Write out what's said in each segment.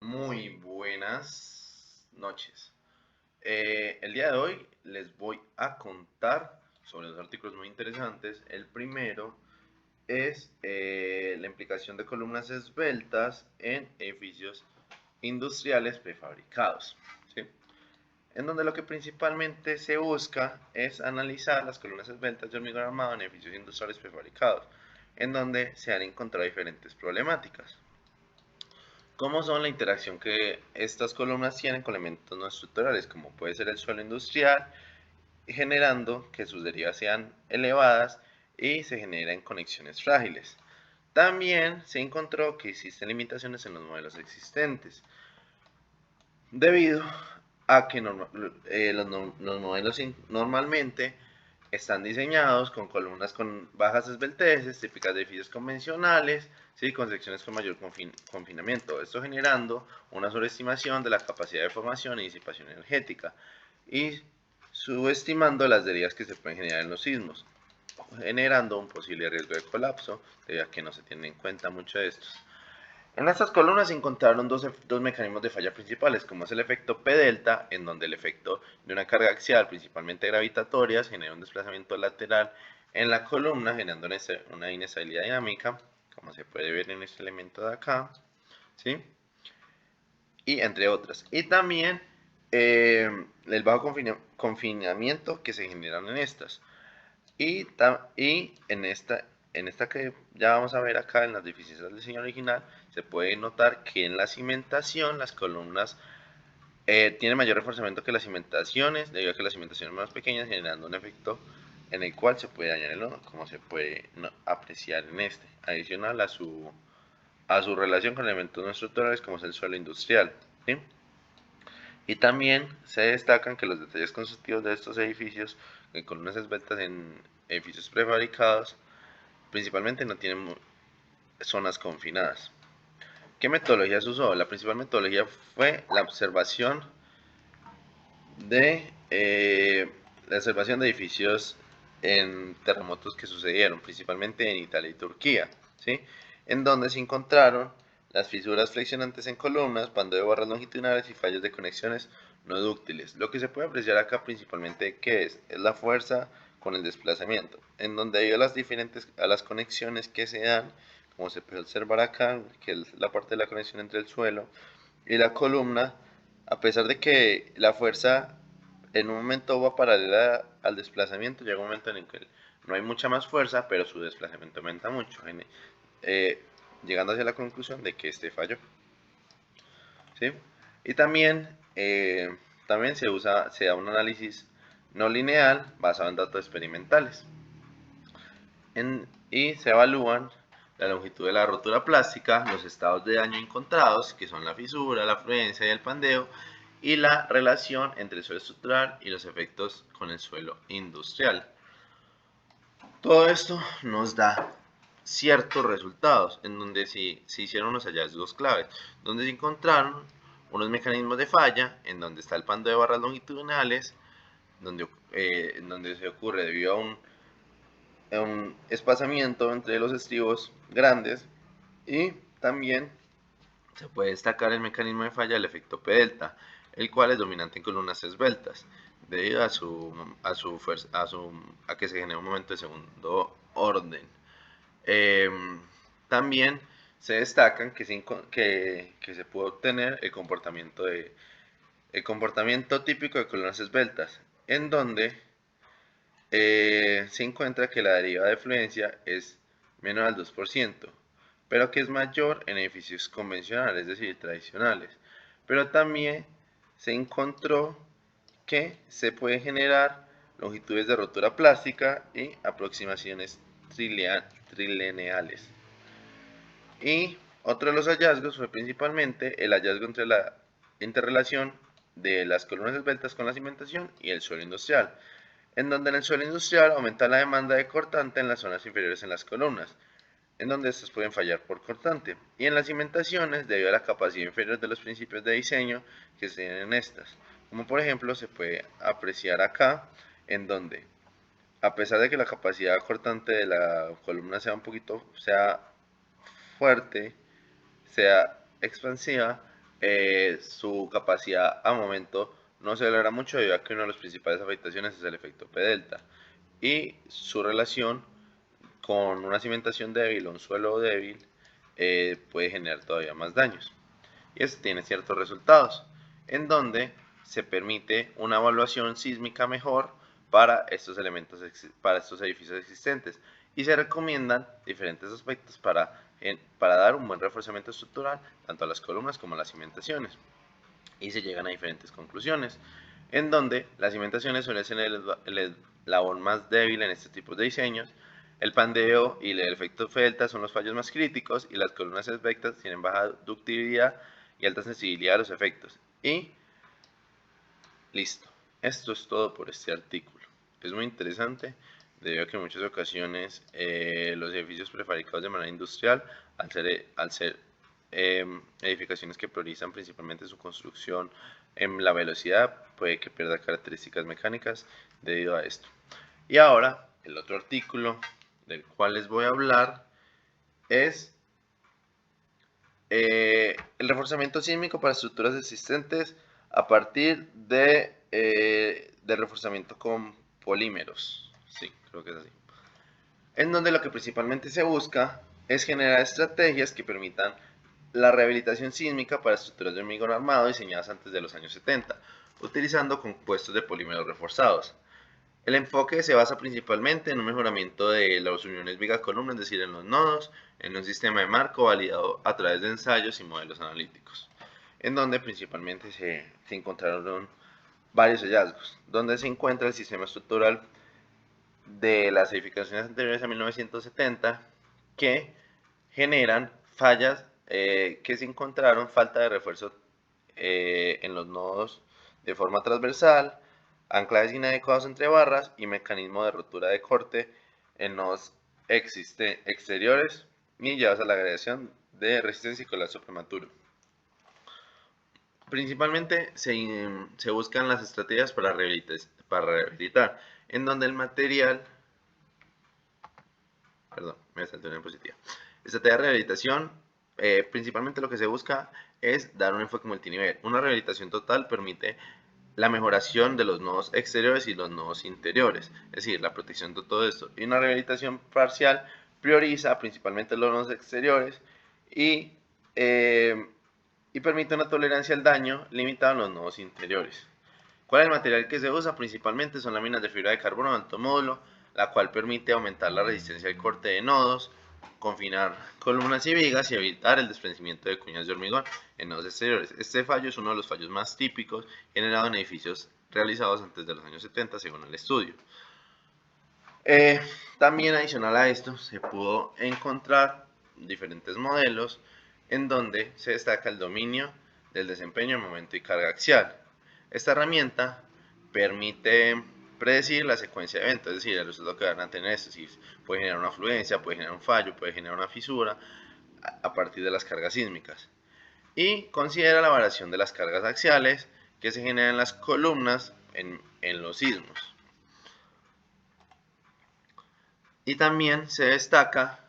Muy buenas noches. El día de hoy les voy a contar sobre dos artículos muy interesantes. El primero es la implicación de columnas esbeltas en edificios industriales prefabricados, ¿sí? En donde lo que principalmente se busca es analizar las columnas esbeltas de hormigón armado en edificios industriales prefabricados, en donde se han encontrado diferentes problemáticas. ¿Cómo son la interacción que estas columnas tienen con elementos no estructurales, como puede ser el suelo industrial, generando que sus derivas sean elevadas y se generen conexiones frágiles? También se encontró que existen limitaciones en los modelos existentes, debido a que los modelos normalmente están diseñados con columnas con bajas esbelteces, típicas de edificios convencionales, ¿sí? Con secciones con mayor confinamiento. Esto generando una sobreestimación de la capacidad de formación y disipación energética y subestimando las derivas que se pueden generar en los sismos, generando un posible riesgo de colapso, debido a que no se tienen en cuenta mucho de estos. En estas columnas se encontraron dos mecanismos de falla principales, como es el efecto P-delta, en donde el efecto de una carga axial, principalmente gravitatoria, genera un desplazamiento lateral en la columna, generando una inestabilidad dinámica, como se puede ver en este elemento de acá, ¿sí? Y entre otras. Y también el bajo confinamiento que se generan en estas. Y en esta que ya vamos a ver acá en las deficiencias del diseño original, se puede notar que en la cimentación las columnas tienen mayor reforzamiento que las cimentaciones, debido a que las cimentaciones son más pequeñas, generando un efecto en el cual se puede dañar el lodo, como se puede apreciar en este, adicional a su relación con elementos no estructurales como es el suelo industrial, ¿sí? Y también se destacan que los detalles constructivos de estos edificios, en columnas esbeltas en edificios prefabricados, principalmente no tienen zonas confinadas. ¿Qué metodología se usó? La principal metodología fue la observación de edificios en terremotos que sucedieron, principalmente en Italia y Turquía, ¿sí? En donde se encontraron las fisuras flexionantes en columnas, bando de barras longitudinales y fallos de conexiones no dúctiles. Lo que se puede apreciar acá principalmente ¿qué es la fuerza con el desplazamiento, en donde debido a las conexiones que se dan, como se puede observar acá, que es la parte de la conexión entre el suelo y la columna, a pesar de que la fuerza en un momento va paralela al desplazamiento, llega un momento en el que no hay mucha más fuerza, pero su desplazamiento aumenta mucho, eh, llegando hacia la conclusión de que este falló, ¿sí? Y también se da un análisis no lineal basado en datos experimentales, y se evalúan la longitud de la rotura plástica, los estados de daño encontrados, que son la fisura, la fluencia y el pandeo, y la relación entre el suelo estructural y los efectos con el suelo industrial. Todo esto nos da ciertos resultados en donde se hicieron unos hallazgos claves, donde se encontraron unos mecanismos de falla, en donde está el pandeo de barras longitudinales, donde se ocurre debido a un espazamiento entre los estribos grandes, y también se puede destacar el mecanismo de falla del efecto P-delta, el cual es dominante en columnas esbeltas, debido a que se genera un momento de segundo orden. Eh, También se destacan que se puede obtener el comportamiento típico de columnas esbeltas, en donde se encuentra que la deriva de fluencia es menor al 2%, pero que es mayor en edificios convencionales, es decir, tradicionales. Pero también se encontró que se puede generar longitudes de rotura plástica y aproximaciones trilineales. Y otro de los hallazgos fue principalmente el hallazgo entre la interrelación de las columnas esbeltas con la cimentación y el suelo industrial, en donde en el suelo industrial aumenta la demanda de cortante en las zonas inferiores en las columnas, en donde estas pueden fallar por cortante, y en las cimentaciones debido a la capacidad inferior de los principios de diseño que se tienen en estas, como por ejemplo se puede apreciar acá, en donde a pesar de que la capacidad cortante de la columna sea fuerte, sea expansiva, su capacidad a momento no se logra mucho debido a que una de las principales afectaciones es el efecto P delta y su relación con una cimentación débil o un suelo débil puede generar todavía más daños. Y esto tiene ciertos resultados, en donde se permite una evaluación sísmica mejor para estos elementos, para estos edificios existentes, y se recomiendan diferentes aspectos para dar un buen reforzamiento estructural tanto a las columnas como a las cimentaciones. Y se llegan a diferentes conclusiones, en donde las cimentaciones suelen ser el eslabón más débil en este tipo de diseños. El pandeo y el efecto delta son los fallos más críticos y las columnas esbectas tienen baja ductibilidad y alta sensibilidad a los efectos. Y listo. Esto es todo por este artículo. Es muy interesante debido a que en muchas ocasiones los edificios prefabricados de manera industrial, al ser edificaciones que priorizan principalmente su construcción en la velocidad, puede que pierda características mecánicas debido a esto. Y ahora, el otro artículo del cual les voy a hablar es el reforzamiento sísmico para estructuras existentes a partir de reforzamiento con polímeros. Sí, creo que es así. En donde lo que principalmente se busca es generar estrategias que permitan la rehabilitación sísmica para estructuras de hormigón armado diseñadas antes de los años 70, utilizando compuestos de polímeros reforzados. El enfoque se basa principalmente en un mejoramiento de las uniones viga-columna, es decir, en los nodos, en un sistema de marco validado a través de ensayos y modelos analíticos, en donde principalmente se encontraron varios hallazgos, donde se encuentra el sistema estructural de las edificaciones anteriores a 1970 que generan fallas que se encontraron falta de refuerzo en los nodos de forma transversal, anclajes inadecuados entre barras y mecanismo de rotura de corte en nodos exteriores y llevados a la agregación de resistencia y colapso prematuro. Principalmente se buscan las estrategias para rehabilitar, en donde el material, perdón, me salté una diapositiva. Estrategia de rehabilitación, principalmente lo que se busca es dar un enfoque multinivel. Una rehabilitación total permite la mejoración de los nodos exteriores y los nodos interiores, es decir, la protección de todo esto. Y una rehabilitación parcial prioriza principalmente los nodos exteriores y, permite una tolerancia al daño limitada en los nodos interiores. ¿Cuál es el material que se usa? Principalmente son láminas de fibra de carbono de alto módulo, la cual permite aumentar la resistencia al corte de nodos, confinar columnas y vigas y evitar el desprendimiento de cuñas de hormigón en nodos exteriores. Este fallo es uno de los fallos más típicos generados en edificios realizados antes de los años 70 según el estudio. También adicional a esto se pudo encontrar diferentes modelos en donde se destaca el dominio del desempeño en momento y carga axial. Esta herramienta permite predecir la secuencia de eventos, es decir, el resultado que van a tener, es decir, puede generar una fluencia, puede generar un fallo, puede generar una fisura a partir de las cargas sísmicas. Y considera la variación de las cargas axiales que se generan en las columnas en los sismos. Y también se destaca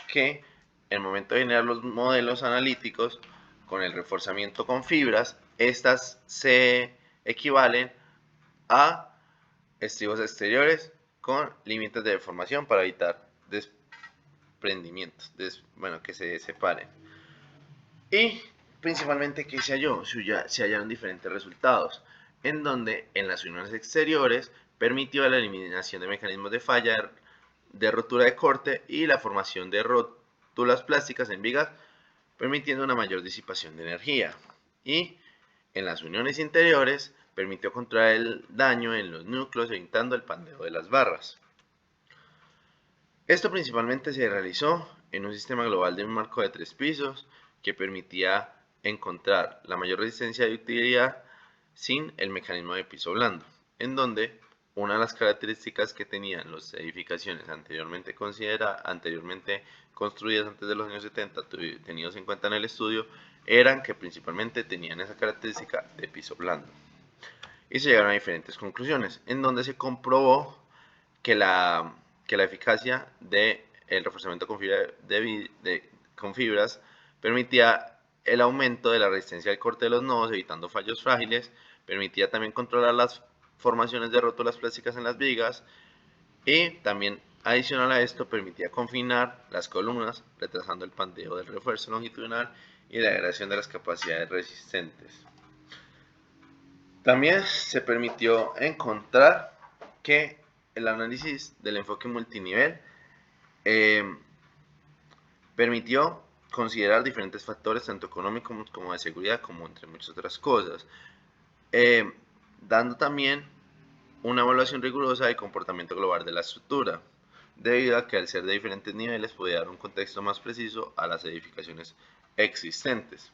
que en el momento de generar los modelos analíticos con el reforzamiento con fibras, estas se equivalen a estribos exteriores con límites de deformación para evitar desprendimientos, que se separen. Y principalmente, ¿qué se halló? Se hallaron diferentes resultados, en donde en las uniones exteriores permitió la eliminación de mecanismos de falla, de rotura de corte y la formación de rótulas plásticas en vigas, permitiendo una mayor disipación de energía. Y en las uniones interiores permitió controlar el daño en los núcleos, evitando el pandeo de las barras. Esto principalmente se realizó en un sistema global de un marco de 3 pisos que permitía encontrar la mayor resistencia de utilidad sin el mecanismo de piso blando, en donde una de las características que tenían las edificaciones anteriormente construidas antes de los años 70, tenidos en cuenta en el estudio, eran que principalmente tenían esa característica de piso blando. Y se llegaron a diferentes conclusiones, en donde se comprobó que la eficacia del reforzamiento con fibras permitía el aumento de la resistencia al corte de los nodos, evitando fallos frágiles. Permitía también controlar las formaciones de rótulas plásticas en las vigas, y también adicional a esto permitía confinar las columnas, retrasando el pandeo del refuerzo longitudinal y la degradación de las capacidades resistentes. También se permitió encontrar que el análisis del enfoque multinivel permitió considerar diferentes factores, tanto económicos como de seguridad, como entre muchas otras cosas, dando también una evaluación rigurosa del comportamiento global de la estructura, debido a que al ser de diferentes niveles podía dar un contexto más preciso a las edificaciones existentes.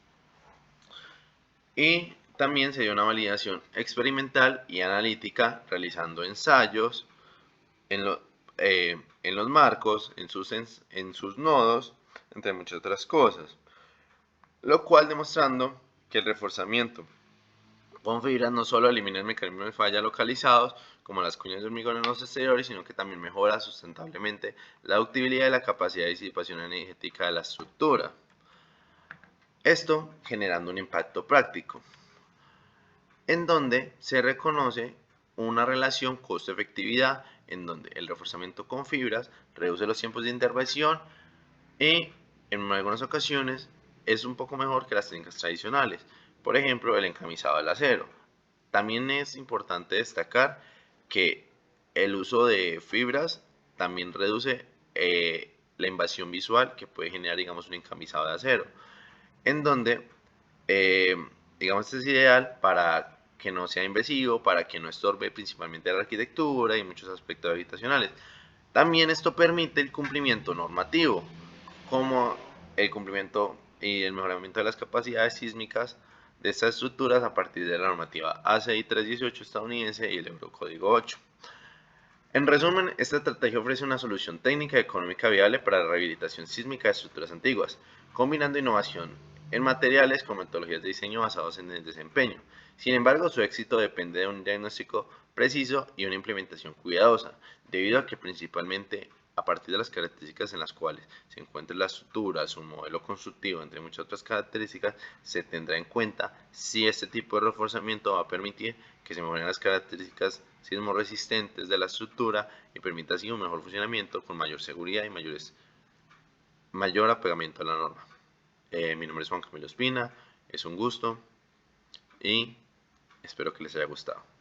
Y también se dio una validación experimental y analítica realizando ensayos en los marcos, en sus nodos, entre muchas otras cosas, lo cual demostrando que el reforzamiento con fibras no solo elimina el mecanismo de falla localizados, como las cuñas de hormigón en los exteriores, sino que también mejora sustentablemente la ductibilidad y la capacidad de disipación energética de la estructura. Esto generando un impacto práctico, en donde se reconoce una relación costo-efectividad, en donde el reforzamiento con fibras reduce los tiempos de intervención y en algunas ocasiones es un poco mejor que las técnicas tradicionales, por ejemplo el encamisado del acero. También es importante destacar que el uso de fibras también reduce la invasión visual que puede generar, digamos, un encamisado de acero, en donde, eh, digamos, este es ideal para que no sea invasivo, para que no estorbe principalmente la arquitectura y muchos aspectos habitacionales. También esto permite el cumplimiento normativo, como el cumplimiento y el mejoramiento de las capacidades sísmicas de estas estructuras a partir de la normativa ACI 318 estadounidense y el Eurocódigo 8. En resumen, esta estrategia ofrece una solución técnica y económica viable para la rehabilitación sísmica de estructuras antiguas, combinando innovación en materiales con metodologías de diseño basados en el desempeño. Sin embargo, su éxito depende de un diagnóstico preciso y una implementación cuidadosa, debido a que principalmente a partir de las características en las cuales se encuentra la estructura, su modelo constructivo, entre muchas otras características, se tendrá en cuenta si este tipo de reforzamiento va a permitir que se mejoren las características sismorresistentes de la estructura y permita así un mejor funcionamiento con mayor seguridad y mayor apegamiento a la norma. Mi nombre es Juan Camilo Espina, es un gusto y espero que les haya gustado.